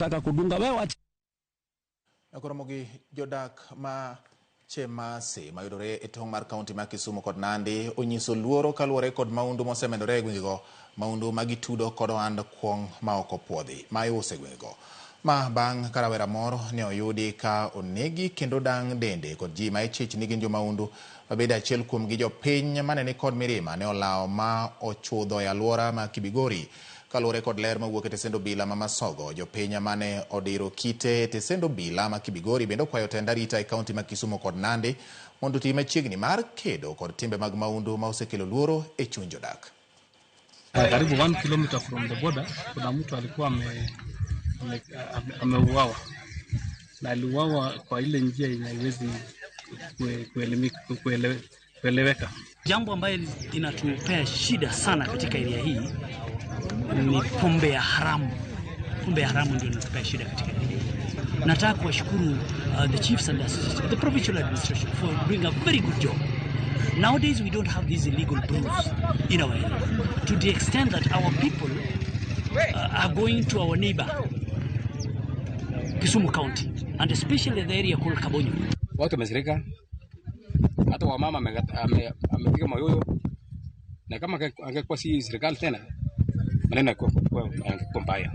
Taka kudunga wewe Nakoromogi jodak ma Chemasi mayudore e tong' mar kaunti ma Kisumu kod Nandi onyiso luoro kaluwore kod maundu mosemedore e gwengego, maundu magitudo kod ohand kuong' ma ok opuodhi ma iuso e gwengego. Ma bang' ka rawera moro ne oyudi ka onegi kendo dang' dende kod ji ma ichich ni gin jomaundu mabende achiel kuomgi jopiny mane ni kod mirima ne olawo ma ochudho e alwora ma Kibigori. Kaluwore kod ler mawuok e tesend obila ma Masogo, jopiny mane odiro kite e tesend obila ma Kibigori bende okwayo tend arita e kaunti ma Kisumu kod Nandi mondo otim machiegni mar kedo kod timbe mag maundu ma osekelo luoro e chuny jodak. Karibu 1 kilometer from the border kuna mtu alikuwa ameuawa na aliuawa kwa ile njia inawezi kueleweka. Jambo ambayo inatupea shida sana katika area hii ni pombe ya haramu. Pombe ya haramu ndio inatupea shida katika area hii. Nataka kuwashukuru the chiefs and the provincial administration for doing a very good job. Nowadays we don't have these illegal brews in our area to the extent that our people are going to our neighbor Kisumu County and especially the area called Kabonyo. Watu wamesirika, hata wamama amepiga mayoyo, na kama angekuwa si serikali tena maneno yangekuwa mbaya.